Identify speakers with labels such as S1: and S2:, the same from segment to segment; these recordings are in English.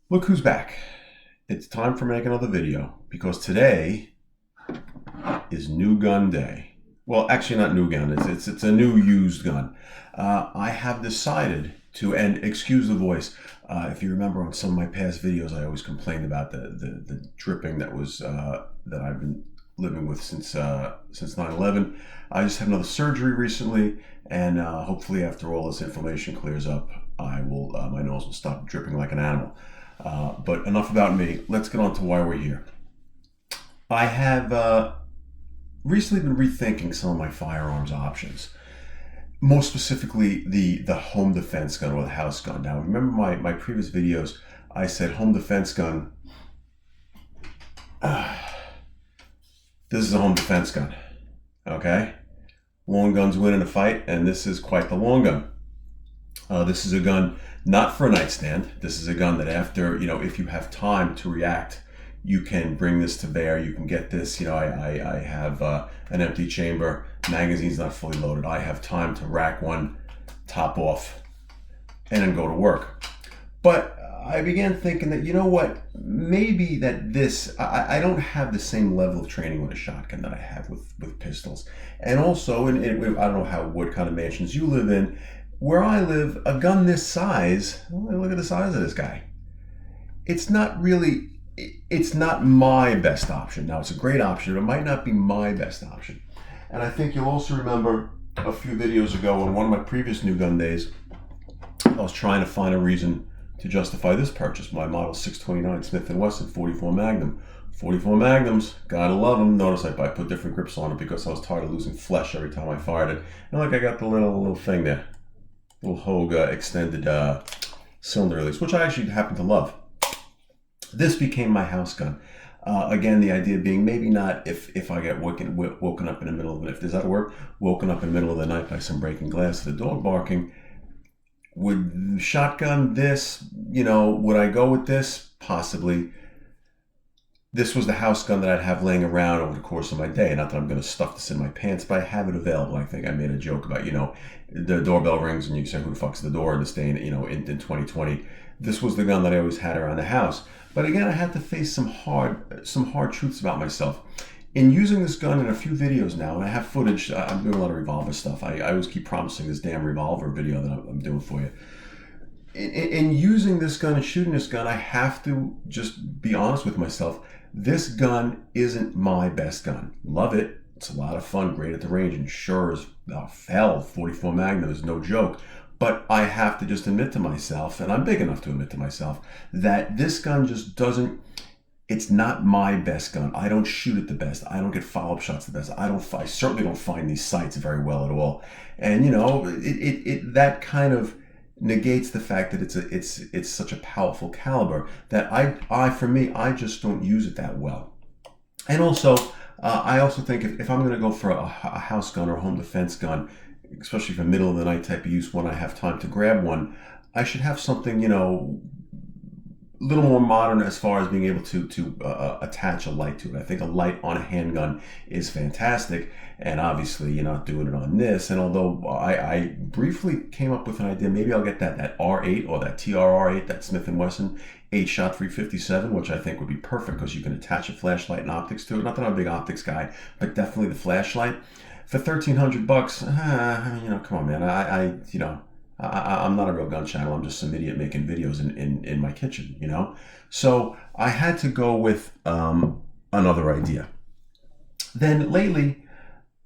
S1: Look who's back. It's time for make another video because today is new gun day. Well, actually not new gun, it's a new used gun. I have decided to, and excuse the voice, if you remember on some of my past videos, I always complained about the dripping that I've been living with since 9/11. I just had another surgery recently, and hopefully after all this inflammation clears up, my nose will stop dripping like an animal. But enough about me. Let's get on to why we're here. I have recently been rethinking some of my firearms options. Most specifically, the home defense gun or the house gun. Now, remember my previous videos, I said home defense gun. This is a home defense gun. Okay? Long guns win in a fight, and this is quite the long gun. This is a gun not for a nightstand. This is a gun that after, if you have time to react, you can bring this to bear. You can get this. I have an empty chamber. Magazine's not fully loaded. I have time to rack one, top off, and then go to work. But I began thinking that, maybe that I don't have the same level of training with a shotgun that I have with pistols. And also, I don't know what kind of mansions you live in. Where I live, a gun this size, look at the size of this guy. It's not my best option. Now, it's a great option, but it might not be my best option. And I think you'll also remember a few videos ago on one of my previous new gun days, I was trying to find a reason to justify this purchase. My Model 629 Smith & Wesson 44 Magnum. 44 Magnums, gotta love them. Notice I put different grips on it because I was tired of losing flesh every time I fired it. And I got the little thing there. Little Hogue extended cylinder release, which I actually happen to love. This became my house gun. Again, the idea being maybe not if I get woken up in the middle of it, if does that work? Woken up in the middle of the night by some breaking glass, the dog barking. Would shotgun this, would I go with this? Possibly. This was the house gun that I'd have laying around over the course of my day. Not that I'm going to stuff this in my pants, but I have it available. I think I made a joke about, the doorbell rings and you say, who the fuck's the door in this day, in 2020. This was the gun that I always had around the house. But again, I had to face some hard truths about myself. In using this gun in a few videos now, and I have footage, I'm doing a lot of revolver stuff. I always keep promising this damn revolver video that I'm doing for you. In using this gun and shooting this gun, I have to just be honest with myself. This gun isn't my best gun. Love it. It's a lot of fun, great at the range, and sure as hell, 44 Magnum is no joke. But I have to just admit to myself, and I'm big enough to admit to myself, that this gun just doesn't, it's not my best gun. I don't shoot it the best. I don't get follow-up shots the best. I certainly don't find these sights very well at all. And, that kind of negates the fact that it's such a powerful caliber that I just don't use it that well. And also, I also think if I'm going to go for a house gun or a home defense gun, especially for middle of the night type of use when I have time to grab one, I should have something, a little more modern as far as being able to attach a light to it. I think a light on a handgun is fantastic, and obviously you're not doing it on this. And although I briefly came up with an idea, maybe I'll get that R8 or that TRR8, that Smith & Wesson 8-shot 357, which I think would be perfect because you can attach a flashlight and optics to it. Not that I'm a big optics guy, but definitely the flashlight. For $1,300, come on, man. I'm not a real gun channel. I'm just some idiot making videos in my kitchen, So I had to go with another idea. Then lately,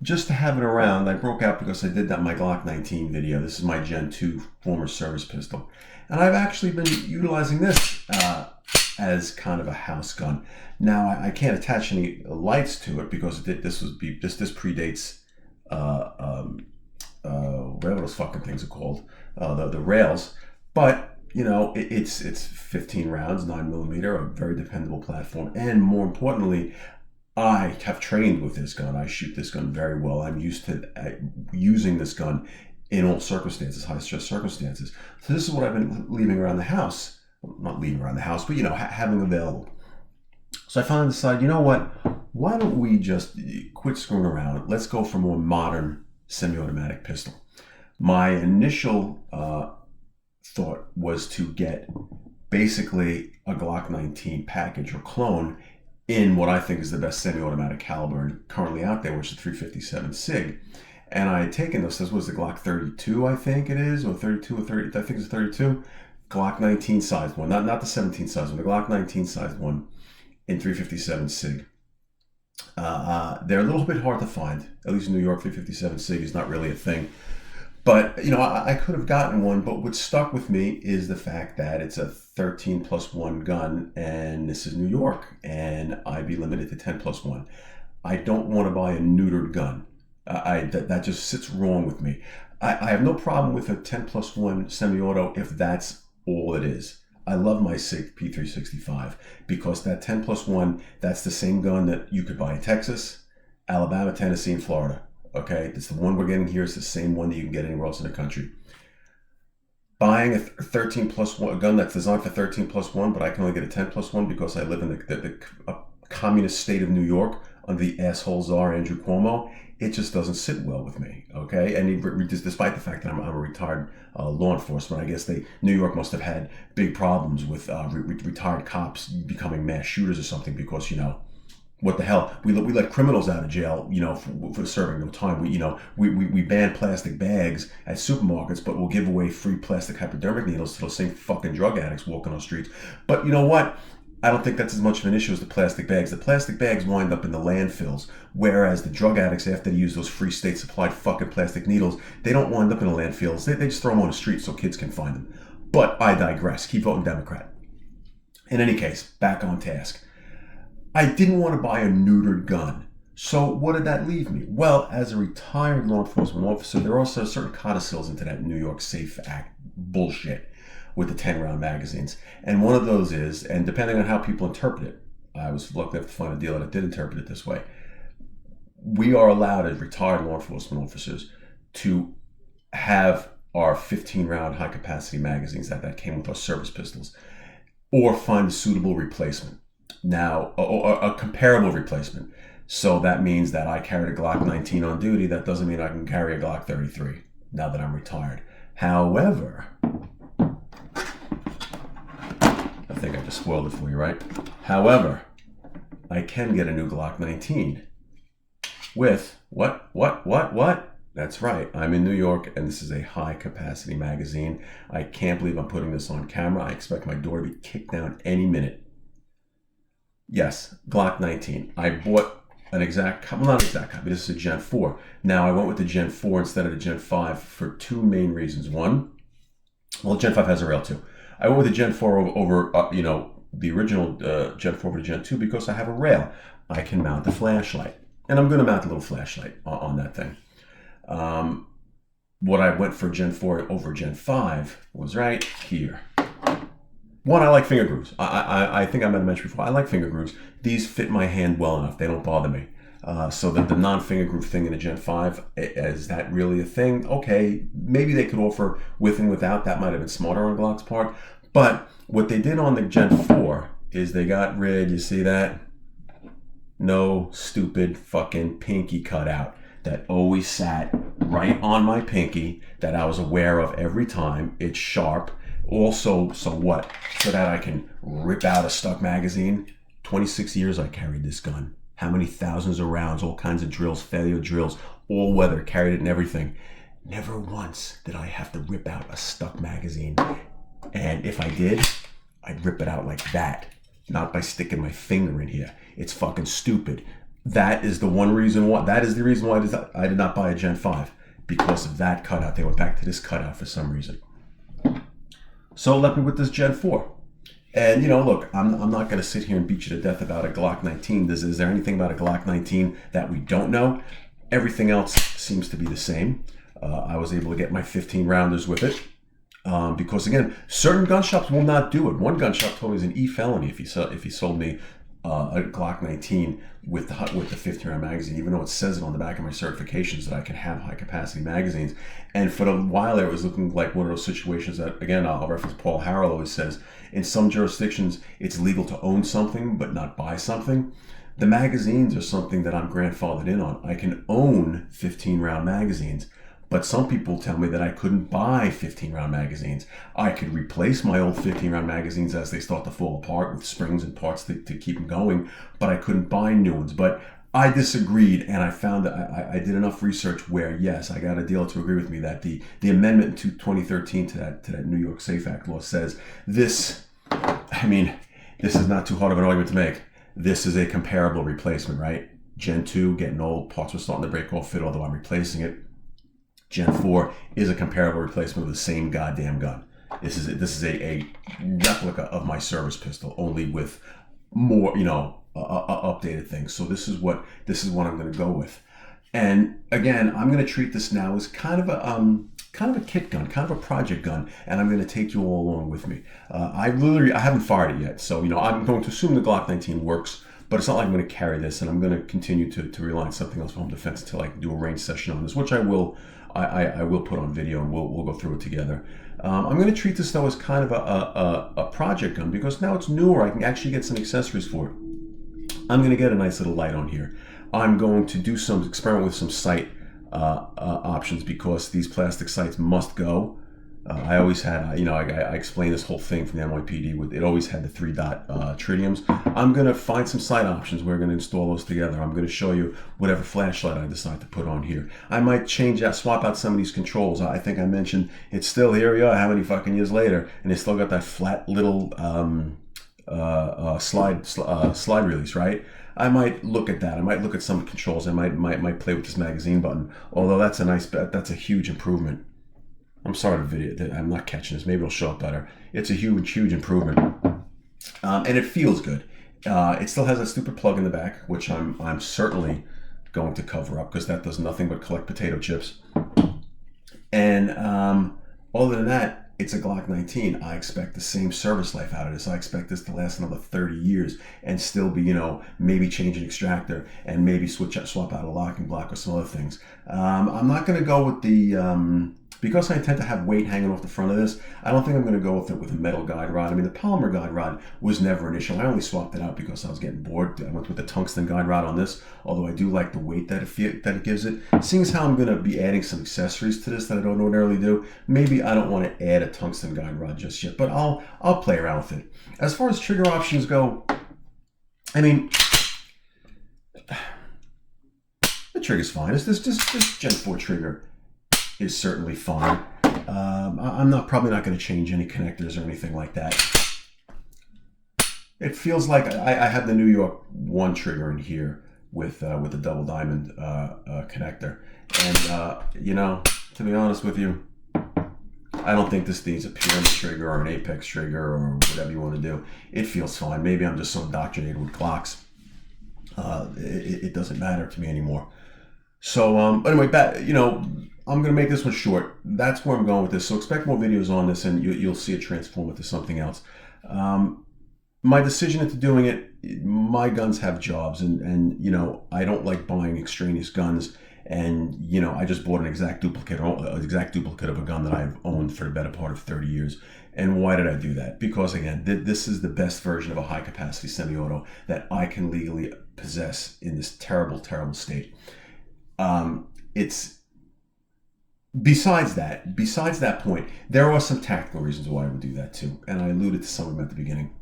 S1: just to have it around, I broke out because I did my Glock 19 video. This is my Gen 2 former service pistol. And I've actually been utilizing this as kind of a house gun. Now, I can't attach any lights to it because this predates whatever those fucking things are called, the rails. But it's 15 rounds, 9mm, a very dependable platform, and more importantly, I have trained with this gun. I shoot this gun very well. I'm used to using this gun in all circumstances, high stress circumstances. So this is what I've been leaving around the house. Not leaving around the house, but having available. So I finally decided, why don't we just quit screwing around? Let's go for a more modern semi-automatic pistol. My initial thought was to get basically a Glock 19 package or clone in what I think is the best semi-automatic caliber currently out there, which is 357 SIG. And I had taken this was the Glock 32, I think it is, or 32 or 30, I think it's 32. Glock 19 sized one, not the 17 sized one, the Glock 19 sized one in 357 SIG. They're a little bit hard to find, at least in New York. 357 SIG is not really a thing. But, I could have gotten one, but what stuck with me is the fact that it's a 13+1 gun, and this is New York, and I'd be limited to 10+1. I don't want to buy a neutered gun. That just sits wrong with me. I have no problem with a 10+1 semi-auto if that's all it is. I love my SIG P365 because that 10+1, that's the same gun that you could buy in Texas, Alabama, Tennessee, and Florida. Okay, it's the one we're getting here. It's the same one that you can get anywhere else in the country. Buying a 13+1, a gun that's designed for 13+1, but I can only get a 10+1 because I live in the communist state of New York under the asshole czar Andrew Cuomo. It just doesn't sit well with me, okay? And despite the fact that I'm a retired law enforcement, I guess New York must have had big problems with retired cops becoming mass shooters or something because, what the hell? We let criminals out of jail, for serving no time. We ban plastic bags at supermarkets, but we'll give away free plastic hypodermic needles to those same fucking drug addicts walking on the streets. But you know what? I don't think that's as much of an issue as the plastic bags. The plastic bags wind up in the landfills, whereas the drug addicts, after they use those free state-supplied fucking plastic needles, they don't wind up in the landfills. They just throw them on the street so kids can find them. But I digress. Keep voting Democrat. In any case, back on task. I didn't want to buy a neutered gun. So what did that leave me? Well, as a retired law enforcement officer, there are also certain codicils into that New York SAFE Act bullshit with the 10-round magazines. And one of those is, and depending on how people interpret it, I was lucky enough to find a deal that did interpret it this way. We are allowed as retired law enforcement officers to have our 15-round high-capacity magazines that came with our service pistols, or find a suitable replacement. Now, a comparable replacement. So that means that I carried a Glock 19 on duty. That doesn't mean I can carry a Glock 33 now that I'm retired. However, I think I just spoiled it for you, right? However, I can get a new Glock 19 with what? That's right. I'm in New York, and this is a high-capacity magazine. I can't believe I'm putting this on camera. I expect my door to be kicked down any minute. Yes, Glock 19. I bought an exact copy, well, not exact copy, this is a Gen 4. Now, I went with the Gen 4 instead of the Gen 5 for two main reasons. One, well, Gen 5 has a rail too. I went with the Gen 4 over the original Gen 4 over the Gen 2 because I have a rail. I can mount a flashlight. And I'm going to mount a little flashlight on that thing. What I went for Gen 4 over Gen 5 was right here. One, I like finger grooves. I think I might have mentioned before, I like finger grooves. These fit my hand well enough. They don't bother me. So the non-finger groove thing in the Gen 5, is that really a thing? Okay, maybe they could offer with and without. That might have been smarter on Glock's part. But what they did on the Gen 4 is they got rid, you see that? No stupid fucking pinky cutout that always sat right on my pinky that I was aware of every time. It's sharp. Also, so what? So that I can rip out a stuck magazine. 26 years I carried this gun. How many thousands of rounds, all kinds of drills, failure drills, all weather, carried it and everything. Never once did I have to rip out a stuck magazine. And if I did, I'd rip it out like that. Not by sticking my finger in here. It's fucking stupid. That is the one reason why, that is the reason why I did not buy a Gen 5. Because of that cutout. They went back to this cutout for some reason. So left me with this Gen 4. And, look, I'm not going to sit here and beat you to death about a Glock 19. Is there anything about a Glock 19 that we don't know? Everything else seems to be the same. I was able to get my 15 rounders with it. Because, again, certain gun shops will not do it. One gun shop told me it was an E-felony if he sold me a Glock 19 with the 15-round magazine, even though it says it on the back of my certifications that I can have high-capacity magazines. And for a while there, it was looking like one of those situations that, again, I'll reference Paul Harrell always says, in some jurisdictions, it's legal to own something but not buy something. The magazines are something that I'm grandfathered in on. I can own 15-round magazines, But some people tell me that I couldn't buy 15-round magazines. I could replace my old 15-round magazines as they start to fall apart with springs and parts to keep them going, but I couldn't buy new ones. But I disagreed, and I found that I did enough research where, yes, I got a dealer to agree with me that the amendment to 2013 to that New York SAFE Act law says this. I mean, this is not too hard of an argument to make. This is a comparable replacement, right? Gen 2, getting old, parts were starting to break off fit, although I'm replacing it. Gen 4 is a comparable replacement of the same goddamn gun. This is a replica of my service pistol, only with more, updated things. So this is what I'm going to go with. And again, I'm going to treat this now as kind of a kit gun, kind of a project gun, and I'm going to take you all along with me. I haven't fired it yet, so I'm going to assume the Glock 19 works. But it's not like I'm going to carry this, and I'm going to continue to rely on something else for home defense until I can do a range session on this, which I will. I will put on video, and we'll go through it together. I'm going to treat this though as kind of a project gun, because now it's newer. I can actually get some accessories for it. I'm going to get a nice little light on here. I'm going to do some experiment with some sight options, because these plastic sights must go. I always had, I explained this whole thing from the NYPD. It always had the 3-dot tritiums. I'm going to find some sight options. We're going to install those together. I'm going to show you whatever flashlight I decide to put on here. I might swap out some of these controls. I think I mentioned it's still here. We are, how many fucking years later, and it's still got that flat little slide release, right? I might look at that. I might look at some controls. I might play with this magazine button. Although that's a huge improvement. I'm sorry, the video, I'm not catching this. Maybe it'll show up better. It's a huge improvement. And it feels good. It still has a stupid plug in the back, which I'm certainly going to cover up, because that does nothing but collect potato chips. And other than that, it's a Glock 19. I expect the same service life out of this. I expect this to last another 30 years and still be, maybe change an extractor and maybe swap out a locking block or some other things. I'm not going to go with the... because I intend to have weight hanging off the front of this, I don't think I'm going to go with it with a metal guide rod. I mean, the polymer guide rod was never an issue. I only swapped it out because I was getting bored. I went with the tungsten guide rod on this, although I do like the weight that it gives it. Seeing as how I'm going to be adding some accessories to this that I don't ordinarily do, maybe I don't want to add a tungsten guide rod just yet, but I'll play around with it. As far as trigger options go, I mean, the trigger's fine. This Gen 4 trigger is certainly fine. I'm probably not going to change any connectors or anything like that. It feels like I have the New York 1 trigger in here with the double diamond connector, and to be honest with you, I don't think this needs a pyramid trigger or an apex trigger or whatever you want to do. It feels fine. Maybe I'm just so indoctrinated with Glocks. It doesn't matter to me anymore. So anyway, I'm going to make this one short. That's where I'm going with this. So expect more videos on this, and you'll see it transform into something else. My decision into doing it, my guns have jobs, and I don't like buying extraneous guns. And I just bought an exact duplicate of a gun that I've owned for the better part of 30 years. And why did I do that? Because again, this is the best version of a high capacity semi-auto that I can legally possess in this terrible state. Besides that point, there are some tactical reasons why I would do that too, and I alluded to some of them at the beginning.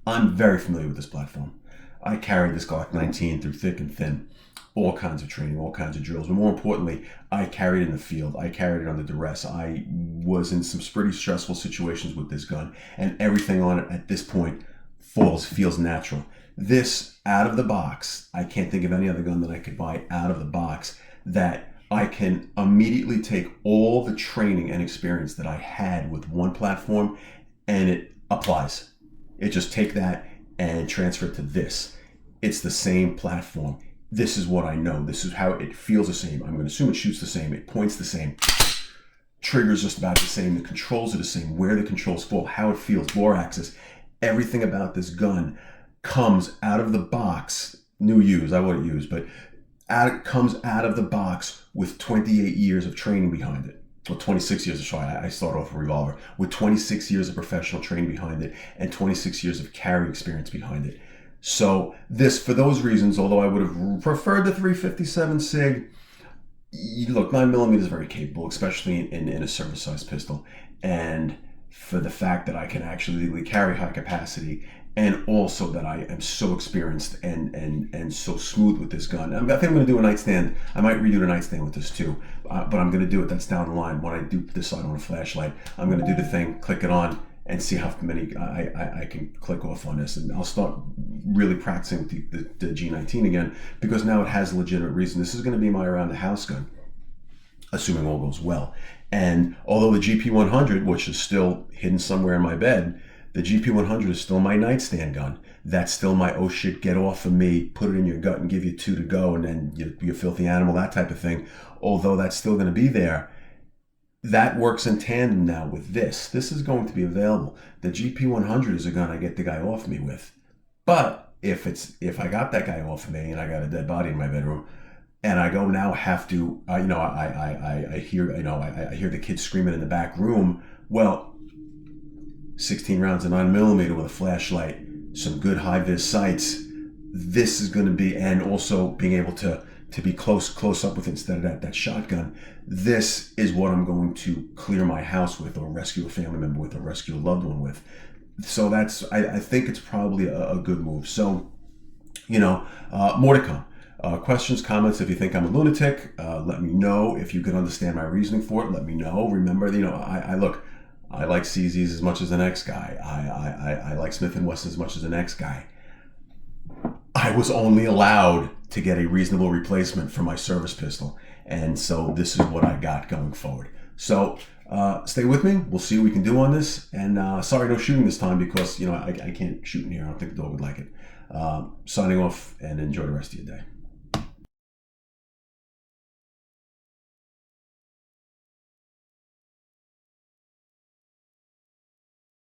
S1: I'm very familiar with this platform. I carried this Glock 19 through thick and thin, all kinds of training, all kinds of drills, but more importantly, I carried it in the field. I carried it under duress. I was in some pretty stressful situations with this gun, and everything on it at this point feels natural. This, out of the box, I can't think of any other gun that I could buy out of the box that I can immediately take all the training and experience that I had with one platform, and it applies. It just take that and transfer it to this. It's the same platform. This is what I know. This is how it feels the same. I'm going to assume it shoots the same. It points the same. Trigger's just about the same. The controls are the same. Where the controls fall, how it feels, bore axis. Everything about this gun comes out of the box. New use, I wouldn't use, but comes out of the box with 28 years of training behind it. Well, 26 years, I started off a revolver with 26 years of professional training behind it and 26 years of carry experience behind it. So this, for those reasons, although I would have preferred the 357 SIG, look, 9mm is very capable, especially in a service-sized pistol, and for the fact that I can actually legally carry high capacity, and also that I am so experienced and so smooth with this gun. I think I'm going to do a nightstand. I might redo the nightstand with this too, but I'm going to do it. That's down the line. When I do decide on a flashlight, I'm going to do the thing, click it on, and see how many I can click off on this. And I'll start really practicing with the G19 again, because now it has a legitimate reason. This is going to be my around the house gun, assuming all goes well. And although the GP100, which is still hidden somewhere in my bed, the GP100 is still my nightstand gun. That's still my, oh shit, get off of me, put it in your gut and give you 2 to go, and then you filthy animal, that type of thing. Although that's still going to be there, that works in tandem now with this. This is going to be available. The GP100 is a gun I get the guy off me with. But if I got that guy off of me and I got a dead body in my bedroom, and I go now have to, I hear the kids screaming in the back room. Well, 16 rounds of 9mm with a flashlight, some good high vis sights. This is going to be, and also being able to be close up with it instead of that shotgun. This is what I'm going to clear my house with, or rescue a family member with, or rescue a loved one with. So I think it's probably a good move. So, more to come. Questions, comments, if you think I'm a lunatic, let me know. If you can understand my reasoning for it, let me know. Remember, I like CZs as much as the next guy. I like Smith & Wesson as much as the next guy. I was only allowed to get a reasonable replacement for my service pistol. And so this is what I got going forward. So stay with me. We'll see what we can do on this. And sorry, no shooting this time, because I can't shoot in here. I don't think the dog would like it. Signing off, and enjoy the rest of your day.